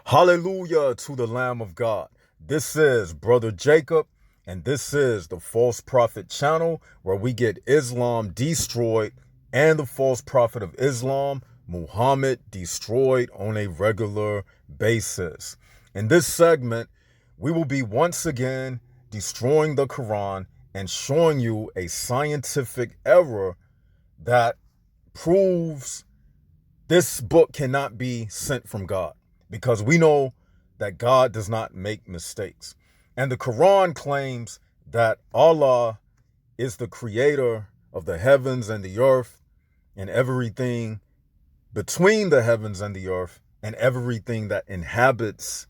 Hallelujah to the Lamb of God. This is Brother Jacob, and this is the False Prophet channel where we get Islam destroyed and the false prophet of Islam, Muhammad, destroyed on a regular basis. In this segment, we will be once again destroying the Quran and showing you a scientific error that proves this book cannot be sent from God, because we know that God does not make mistakes. And the Quran claims that Allah is the creator of the heavens and the earth and everything between the heavens and the earth and everything that inhabits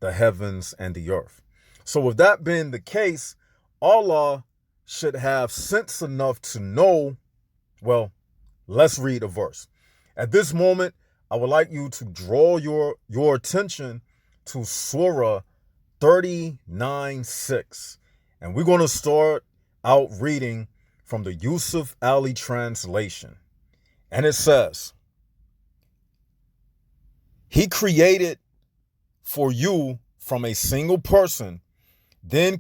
the heavens and the earth. So with that being the case, Allah should have sense enough to know, well, let's read a verse. At this moment, I would like you to draw your attention to Surah 39:6. And we're going to start out reading from the Yusuf Ali translation. And it says, He created for you from a single person, then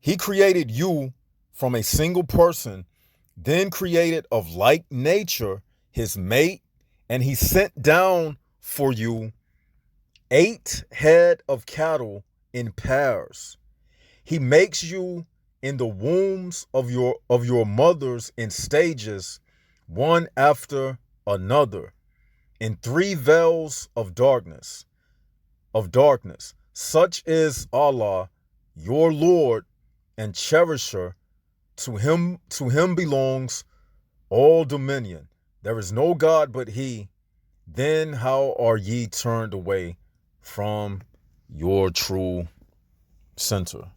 He created you from a single person, then created of like nature his mate, and he sent down for you 8 head of cattle in pairs. He makes you in the wombs of your mothers in stages, one after another, in 3 veils of darkness. Such is Allah, your Lord and cherisher. To him belongs all dominion. There is no God but he. Then how are ye turned away from your true center?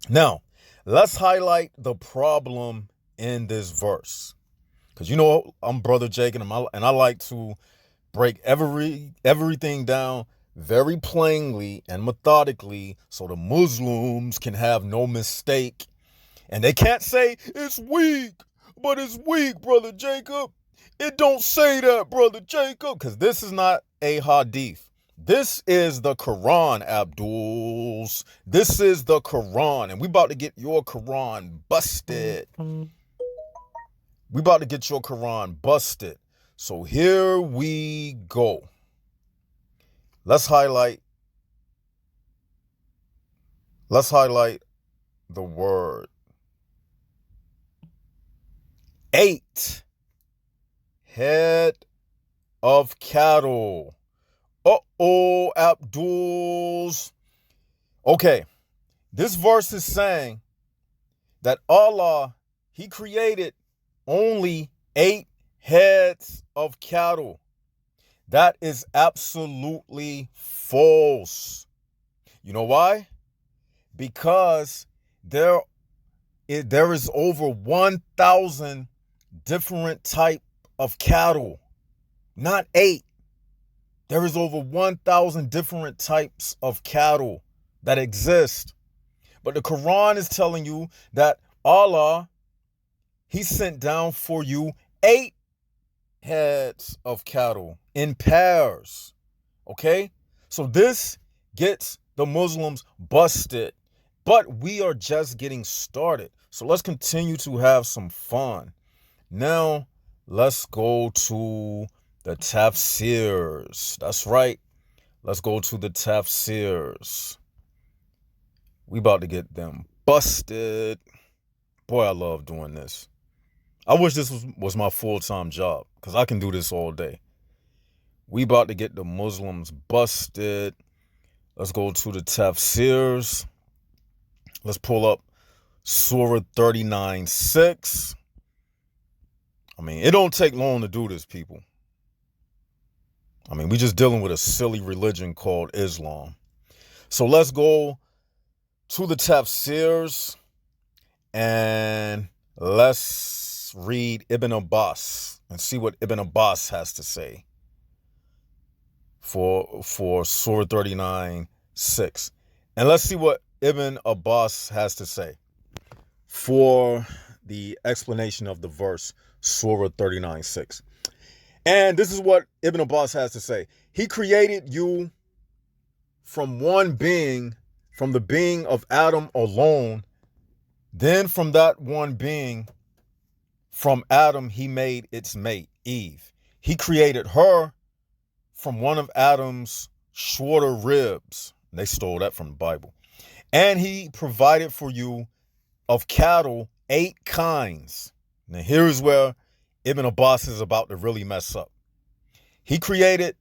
Now, let's highlight the problem in this verse. Because I'm Brother Jacob, and I like to break everything down very plainly and methodically so the Muslims can have no mistake. And they can't say, it's weak, but it's weak, Brother Jacob. It don't say that, Brother Jacob, because this is not a hadith. This is the Quran, Abduls. This is the Quran, and we about to get your Quran busted. We about to get your Quran busted. So here we go. Let's highlight the word. 8 head of cattle. Abduls. Okay, this verse is saying that Allah, he created only 8 heads of cattle. That is absolutely false. You know why? Because there is over 1,000 different type of cattle, not 8. There is over 1,000 different types of cattle that exist. But the Quran is telling you that Allah, he sent down for you 8 heads of cattle in pairs. Okay? So this gets the Muslims busted. But we are just getting started. So let's continue to have some fun. Now, let's go to the tafsirs. That's right. Let's go to the tafsirs. We about to get them busted. Boy, I love doing this. I wish this was my full-time job, because I can do this all day. We about to get the Muslims busted. Let's go to the tafsirs. Let's pull up Surah 39:6. I mean, it don't take long to do this, people. I mean, we just dealing with a silly religion called Islam. So let's go to the tafsirs and let's read Ibn Abbas and see what Ibn Abbas has to say for Surah 39:6. And let's see what Ibn Abbas has to say for the explanation of the verse, Surah 39:6. And this is what Ibn Abbas has to say. He created you from one being, from the being of Adam alone. Then from that one being, from Adam, he made its mate, Eve. He created her from one of Adam's shorter ribs. They stole that from the Bible. And he provided for you of cattle 8 kinds. Now here's where Ibn Abbas is about to really mess up. He created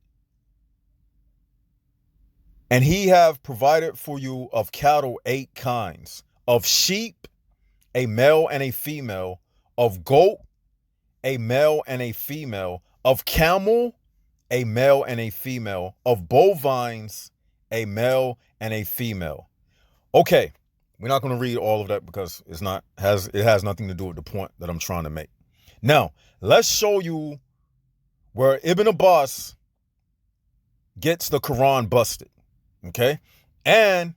and he have provided for you of cattle 8 kinds, of sheep, a male and a female, of goat, a male and a female, of camel, a male and a female, of bovines, a male and a female. Okay, we're not going to read all of that because it has nothing to do with the point that I'm trying to make. Now, let's show you where Ibn Abbas gets the Quran busted. Okay? And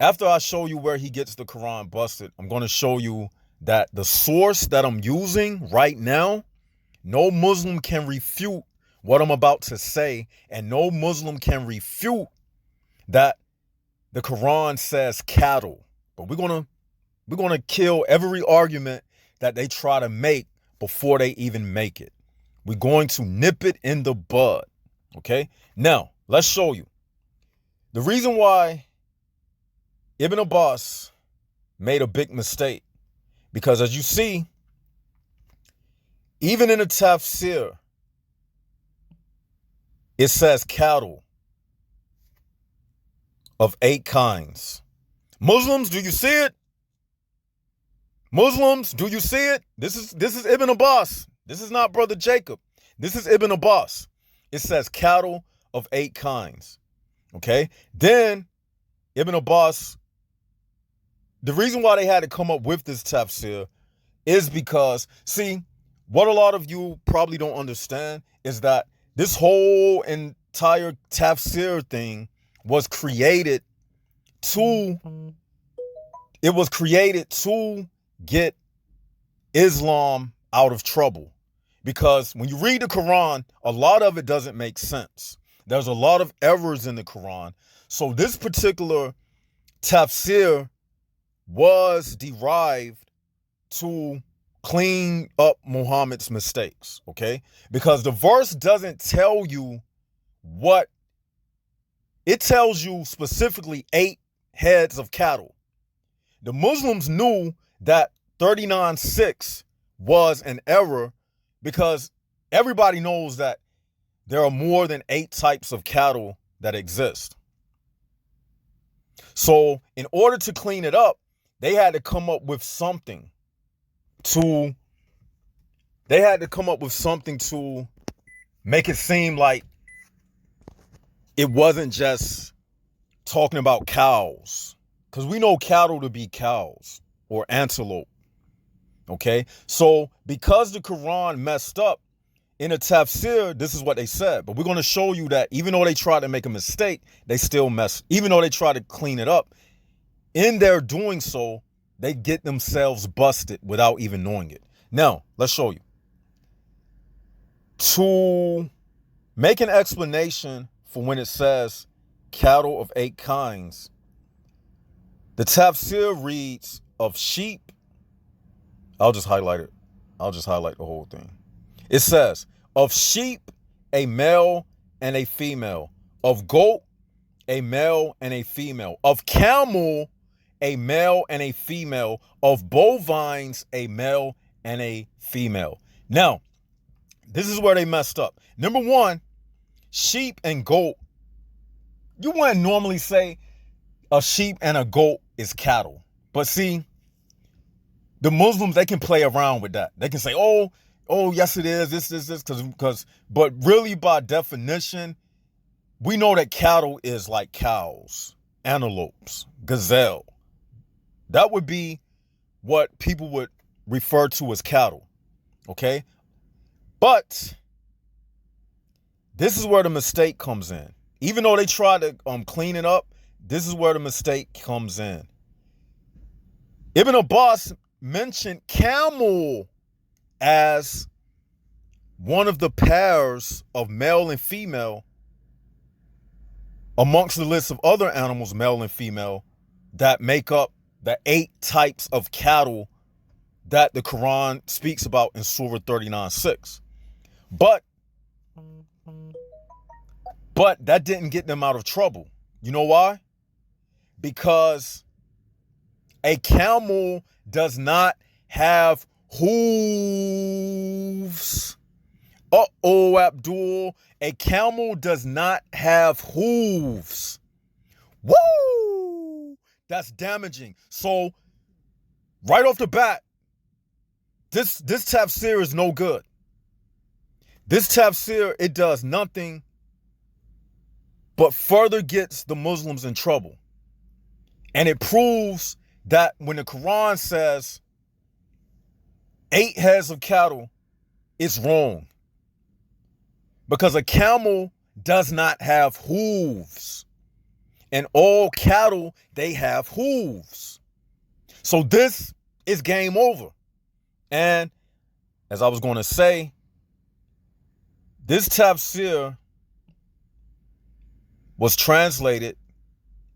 after I show you where he gets the Quran busted, I'm going to show you that the source that I'm using right now, no Muslim can refute what I'm about to say, and no Muslim can refute that the Quran says cattle. But we're gonna kill every argument that they try to make before they even make it. We're going to nip it in the bud. Okay? Now, let's show you. The reason why Ibn Abbas made a big mistake, because as you see, even in the tafsir, it says cattle of 8 kinds. Muslims, do you see it? Muslims, do you see it? This is Ibn Abbas. This is not Brother Jacob. This is Ibn Abbas. It says cattle of 8 kinds. Okay? Then Ibn Abbas, the reason why they had to come up with this tafsir is because, see, what a lot of you probably don't understand is that this whole entire tafsir thing was created to get Islam out of trouble. Because when you read the Quran, a lot of it doesn't make sense. There's a lot of errors in the Quran. So this particular tafsir was derived to clean up Muhammad's mistakes, okay? Because the verse doesn't tell you what, it tells you specifically 8 heads of cattle. The Muslims knew that 39:6 was an error because everybody knows that there are more than 8 types of cattle that exist. So in order to clean it up, they had to come up with something to make it seem like it wasn't just talking about cows. Because we know cattle to be cows or antelope. Okay? So because the Quran messed up, in a tafsir, this is what they said. But we're going to show you that even though they tried to make a mistake, they still mess. Even though they try to clean it up, in their doing so, they get themselves busted without even knowing it. Now, let's show you. To make an explanation for when it says cattle of 8 kinds, the tafsir reads of sheep. I'll just highlight it. I'll just highlight the whole thing. It says, of sheep, a male and a female. Of goat, a male and a female. Of camel, a male and a female. Of bovines, a male and a female. Now, this is where they messed up. Number one, sheep and goat. You wouldn't normally say a sheep and a goat is cattle. But see, the Muslims, they can play around with that. They can say, oh, yes, it is. This, but really by definition, we know that cattle is like cows, antelopes, gazelle. That would be what people would refer to as cattle. Okay? But this is where the mistake comes in. Even though they try to clean it up, this is where the mistake comes in. Ibn Abbas mentioned camel as one of the pairs of male and female amongst the list of other animals, male and female, that make up the 8 types of cattle that the Quran speaks about in Surah 39:6. But that didn't get them out of trouble. You know why? Because a camel does not have hooves. Uh-oh, Abdul. A camel does not have hooves. Woo! That's damaging. So, right off the bat, this tafsir is no good. This tafsir, it does nothing but further gets the Muslims in trouble. And it proves that when the Quran says 8 heads of cattle, it's wrong. Because a camel does not have hooves. And all cattle, they have hooves. So this is game over. And as I was going to say, this tafsir was translated,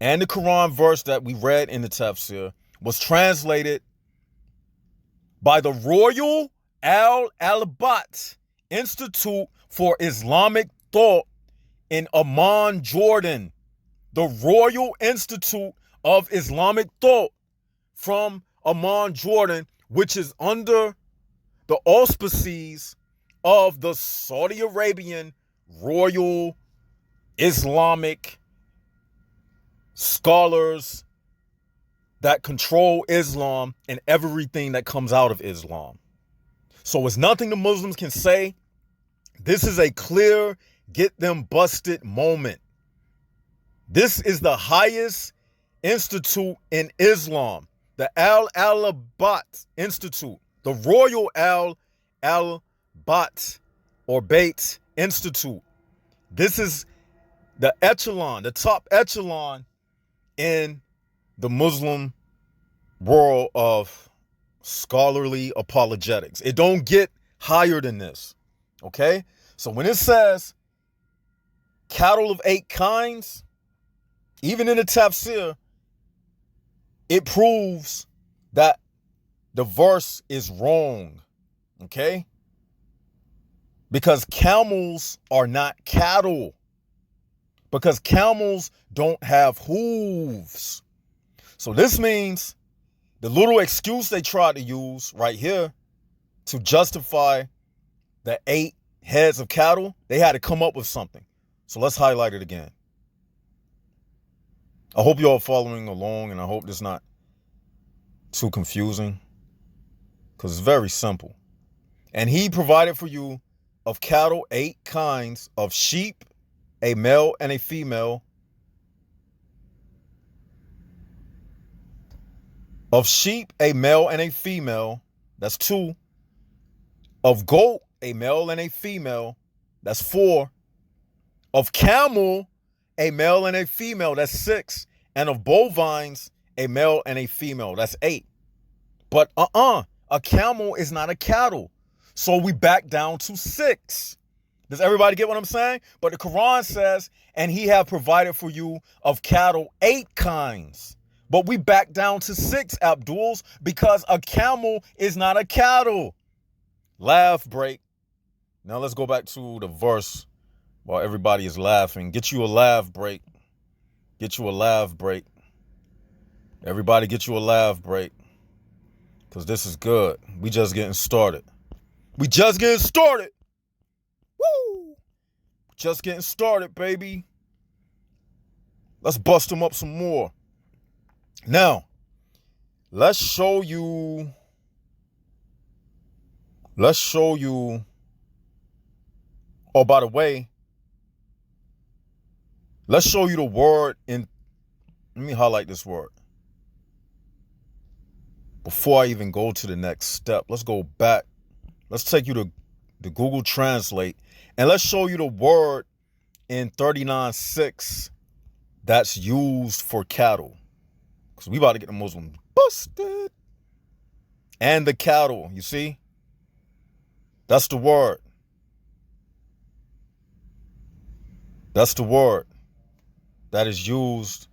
and the Quran verse that we read in the tafsir was translated by the Royal Al-Alabat Institute for Islamic Thought in Amman, Jordan. The Royal Institute of Islamic Thought from Amman, Jordan, which is under the auspices of the Saudi Arabian Royal Islamic scholars that control Islam and everything that comes out of Islam. So it's nothing the Muslims can say. This is a clear get them busted moment. This is the highest institute in Islam, the Al-Alabat Institute, the Royal Al-Alabat or Bait Institute. This is the echelon, the top echelon in the Muslim world of scholarly apologetics. It don't get higher than this, okay? So when it says cattle of 8 kinds, even in the tafsir, it proves that the verse is wrong, okay? Because camels are not cattle. Because camels don't have hooves. So this means the little excuse they tried to use right here to justify the 8 heads of cattle, they had to come up with something. So let's highlight it again. I hope you're all following along, and I hope this is not too confusing, because it's very simple. And he provided for you of cattle 8 kinds, of sheep, a male and a female, of sheep, a male and a female, that's 2, of goat, a male and a female, that's 4, of camel, a male and a female, that's 6, and of bovines, a male and a female, that's 8. But a camel is not a cattle. So we back down to 6. Does everybody get what I'm saying? But the Quran says, and he have provided for you of cattle 8 kinds. But we back down to 6, Abduls, because a camel is not a cattle. Laugh break. Now let's go back to the verse while everybody is laughing. Get you a laugh break. Get you a laugh break. Everybody get you a laugh break. Because this is good. We just getting started. We just getting started. Woo! Just getting started, baby. Let's bust them up some more. Now, let's show you. Oh, by the way, let's show you the word in. Let me highlight this word. Before I even go to the next step, let's go back. Let's take you to the Google Translate, and let's show you the word in 39:6 that's used for cattle. Because we about to get the Muslim busted. And the cattle, you see? That's the word. That's the word that is used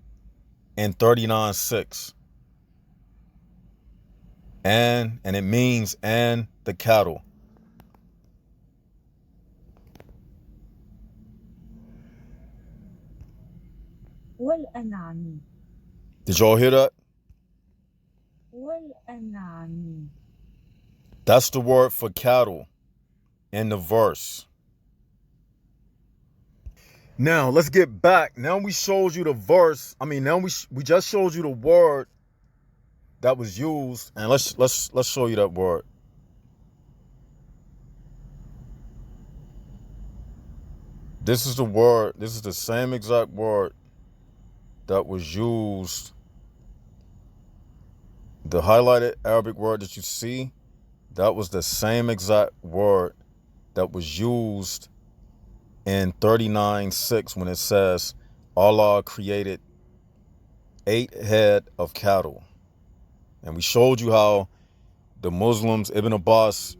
in 39:6. And it means and the cattle. والأنعام Did y'all hear that? والأنعام. That's the word for cattle in the verse. Now let's get back. Now we showed you the verse. Now we just showed you the word that was used, and let's show you that word. This is the word. This is the same exact word that was used. The highlighted Arabic word that you see, that was the same exact word that was used in 39:6 when it says Allah created 8 head of cattle. And we showed you how the Muslims, Ibn Abbas,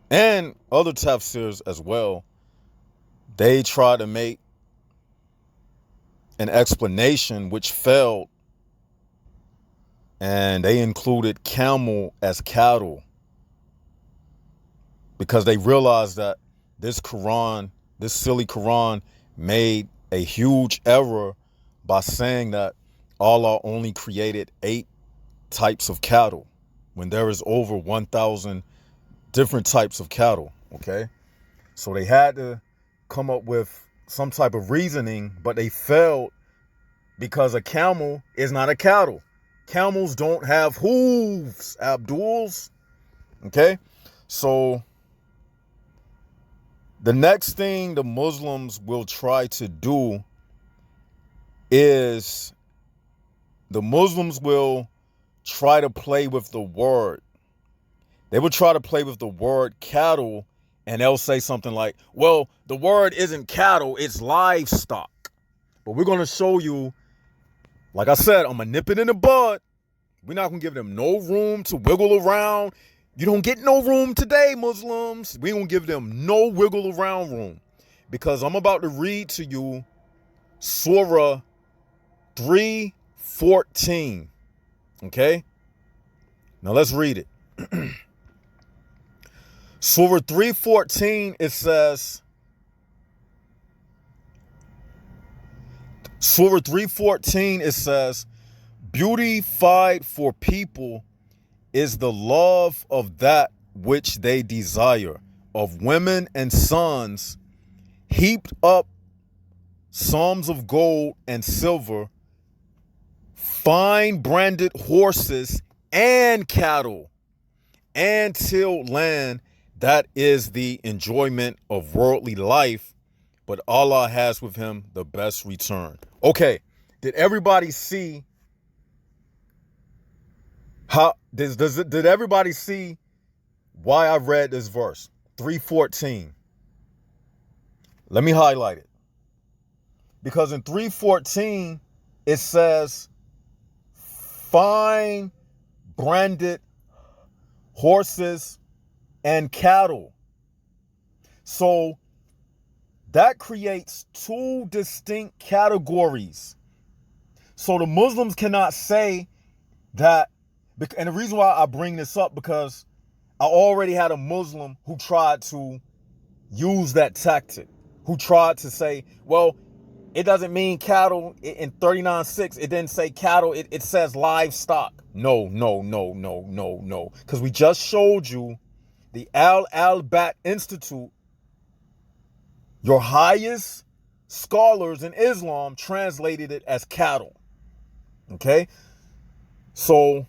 and other tafsirs as well, they try to make an explanation which failed, and they included camel as cattle because they realized that this silly Quran made a huge error by saying that Allah only created 8 types of cattle when there is over 1,000 different types of cattle, okay? So they had to come up with some type of reasoning, but they failed because a camel is not a cattle. Camels don't have hooves, Abduls, okay? So the next thing the Muslims will try to do is the Muslims will try to play with the word. They will try to play with the word cattle, and they'll say something like, well, the word isn't cattle, it's livestock. But we're going to show you, like I said, I'm going to nip it in the bud. We're not going to give them no room to wiggle around. You don't get no room today, Muslims. We ain't going to give them no wiggle around room, because I'm about to read to you Sura 3:14. Okay? Now let's read it. Surah 3:14, it says, Surah 3:14, it says, beautified for people is the love of that which they desire, of women and sons, heaped up psalms of gold and silver, fine branded horses and cattle, and tilled land. That is the enjoyment of worldly life, but Allah has with him the best return. Okay, did everybody see how did everybody see why I read this verse? 3:14. Let me highlight it. Because in 3:14 it says fine branded horses and cattle. So that creates 2 distinct categories. So the Muslims cannot say that, and the reason why I bring this up, because I already had a Muslim who tried to use that tactic, who tried to say, well, it doesn't mean cattle. In 39:6, it didn't say cattle, it says livestock. No. Because we just showed you the Al-Bat Institute, your highest scholars in Islam translated it as cattle. Okay? So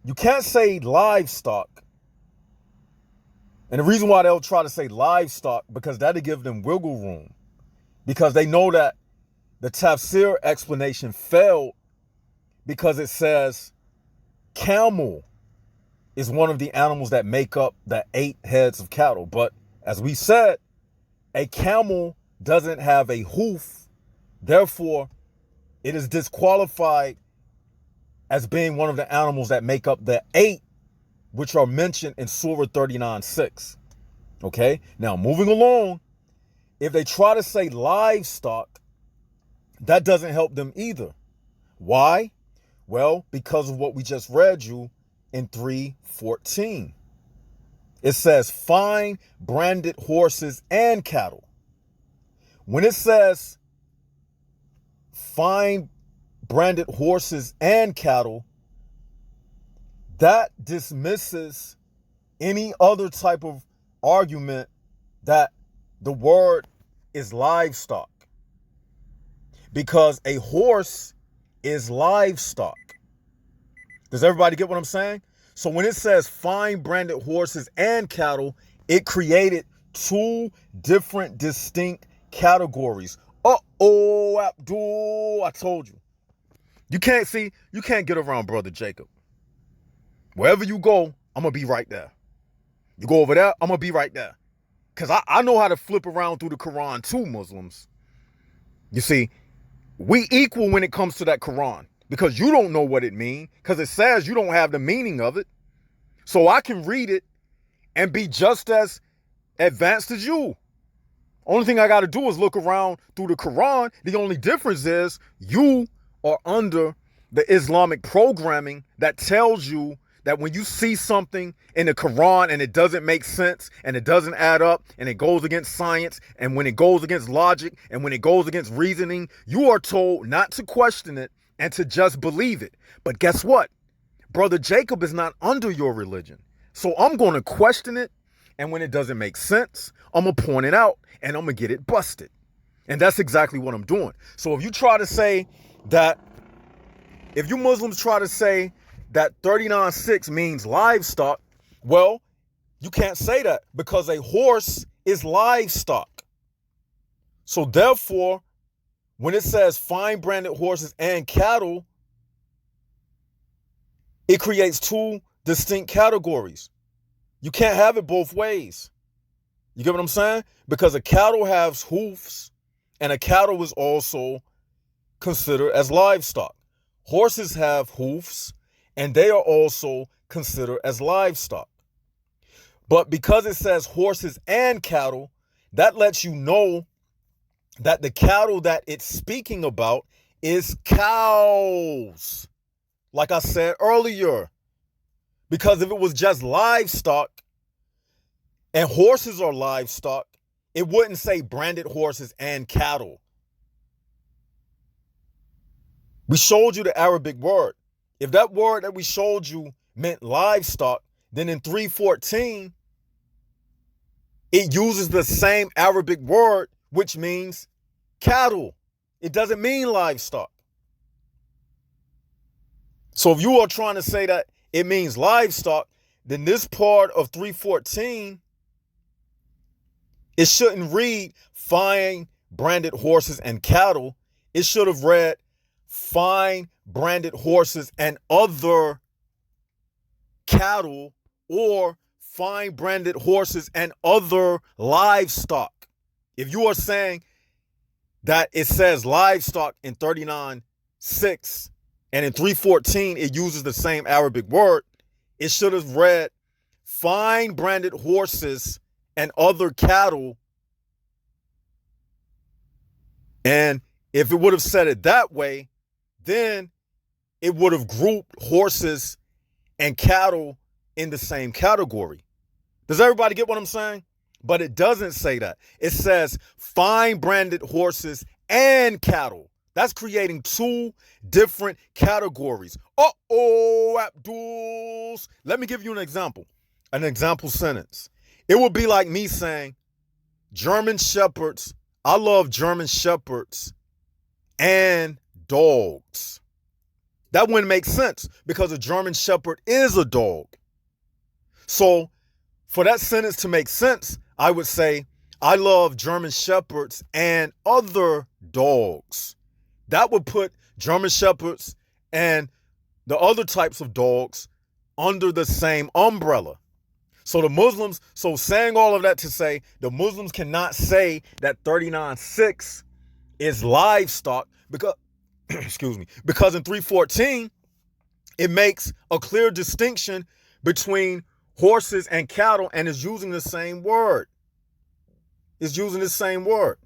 you can't say livestock. And the reason why they'll try to say livestock, because that'll give them wiggle room. Because they know that the tafsir explanation failed because it says camel is one of the animals that make up the 8 heads of cattle. But as we said, a camel doesn't have a hoof. Therefore, it is disqualified as being one of the animals that make up the 8, which are mentioned in Surah 39:6. Okay? Now, moving along, if they try to say livestock, that doesn't help them either. Why? Well, because of what we just read you in 3:14. It says fine branded horses and cattle. When it says fine branded horses and cattle, that dismisses any other type of argument that the word is livestock. Because a horse is livestock. Does everybody get what I'm saying? So when it says fine branded horses and cattle, it created two different distinct categories. Uh-oh, Abdul, I told you. You can't get around Brother Jacob. Wherever you go, I'm going to be right there. You go over there, I'm going to be right there. Because I know how to flip around through the Quran too, Muslims. You see, we equal when it comes to that Quran. Because you don't know what it means. Because it says you don't have the meaning of it. So I can read it and be just as advanced as you. Only thing I got to do is look around through the Quran. The only difference is you are under the Islamic programming that tells you that when you see something in the Quran and it doesn't make sense and it doesn't add up and it goes against science and when it goes against logic and when it goes against reasoning, you are told not to question it and to just believe it. But guess what? Brother Jacob is not under your religion. So I'm going to question it. And when it doesn't make sense, I'm going to point it out and I'm going to get it busted. And that's exactly what I'm doing. So if you try to say that, if you Muslims try to say that 39:6 means livestock, well, you can't say that because a horse is livestock. So therefore, when it says fine branded horses and cattle, it creates two distinct categories. You can't have it both ways. You get what I'm saying? Because a cattle has hoofs and a cattle is also considered as livestock. Horses have hoofs and they are also considered as livestock. But because it says horses and cattle, that lets you know that the cattle that it's speaking about is cows. Like I said earlier. Because if it was just livestock and horses are livestock, it wouldn't say branded horses and cattle. We showed you the Arabic word. If that word that we showed you meant livestock, then in 3:14, it uses the same Arabic word, which means cattle. It doesn't mean livestock. So if you are trying to say that it means livestock, then this part of 3:14, it shouldn't read fine branded horses and cattle. It should have read fine branded horses and other cattle, or fine branded horses and other livestock. If you are saying that it says livestock in 39:6 and in 3:14 it uses the same Arabic word, it should have read fine branded horses and other cattle. And if it would have said it that way, then it would have grouped horses and cattle in the same category. Does everybody get what I'm saying? But it doesn't say that. It says fine branded horses and cattle. That's creating two different categories. Uh-oh, Abduls. Let me give you an example sentence. It would be like me saying, German Shepherds, I love German Shepherds and dogs. That wouldn't make sense because a German Shepherd is a dog. So for that sentence to make sense, I would say, I love German Shepherds and other dogs. That would put German Shepherds and the other types of dogs under the same umbrella. So the Muslims, so saying all of that to say, the Muslims cannot say that 39:6 is livestock because, excuse me, because in 3:14, it makes a clear distinction between horses and cattle and is using the same word. is using the same word.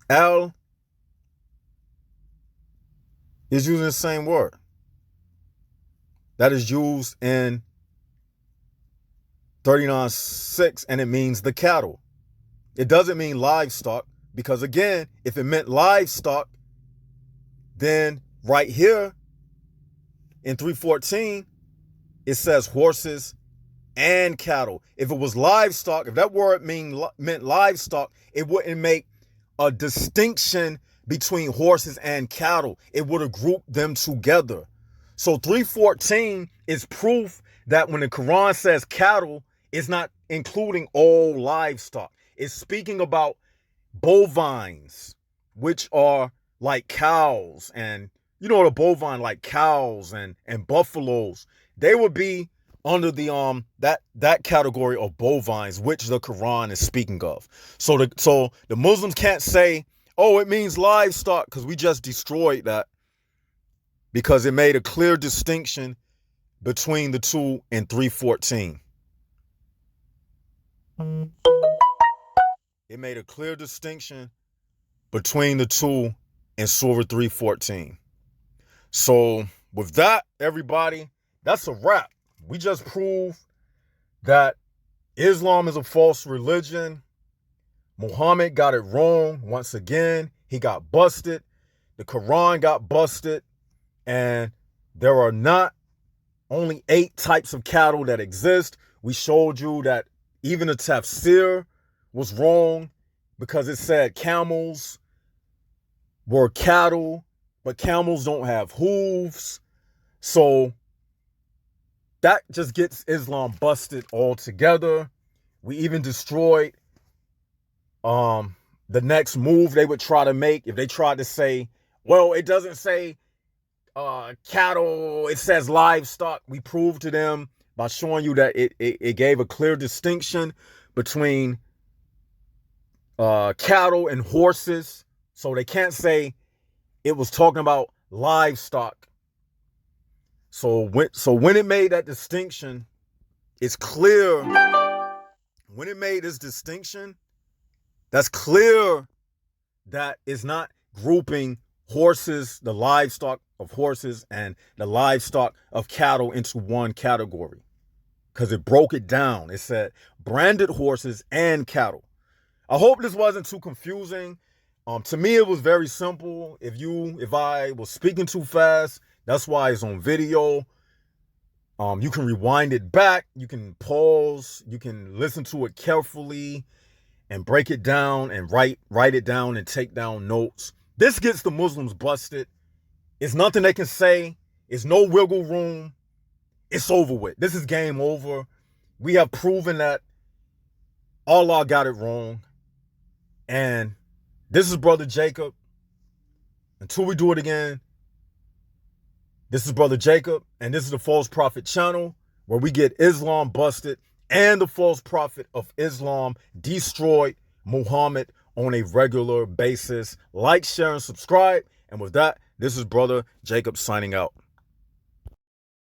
Al is using the same word that is used in 39:6, and it means the cattle. It doesn't mean livestock, because again, if it meant livestock, then right here in 3:14, it says horses and cattle. If it was livestock, if that word meant livestock, it wouldn't make a distinction between horses and cattle. It would have grouped them together. So 3:14 is proof that when the Quran says cattle, it's not including all livestock. It's speaking about bovines, which are like cows, and the bovine, like cows and buffaloes. They would be under the that category of bovines, which the Quran is speaking of. So the Muslims can't say, oh, it means livestock, because we just destroyed that, because it made a clear distinction between the two in 3:14. It made a clear distinction between the two in Sura 3:14. So with that, everybody, that's a wrap. We just proved that Islam is a false religion. Muhammad got it wrong once again. He got busted. The Quran got busted. And there are not only 8 types of cattle that exist. We showed you that even the tafsir was wrong, because it said camels were cattle, but camels don't have hooves. So that just gets Islam busted altogether. We even destroyed the next move they would try to make. If they tried to say, well, it doesn't say cattle, it says livestock. We proved to them by showing you that it gave a clear distinction between cattle and horses. So they can't say it was talking about livestock. So when it made that distinction, it's clear. When it made this distinction, that's clear that it's not grouping horses, the livestock of horses, and the livestock of cattle into one category, because it broke it down. It said branded horses and cattle. I hope this wasn't too confusing. To me, it was very simple. If I was speaking too fast, that's why it's on video. You can rewind it back. You can pause. You can listen to it carefully and break it down and write it down and take down notes. This gets the Muslims busted. It's nothing they can say. It's no wiggle room. It's over with. This is game over. We have proven that Allah got it wrong. And this is Brother Jacob. Until we do it again, this is Brother Jacob, and this is the False Prophet channel, where we get Islam busted and the false prophet of Islam destroyed, Muhammad, on a regular basis. Like, share, and subscribe. And with that, this is Brother Jacob signing out.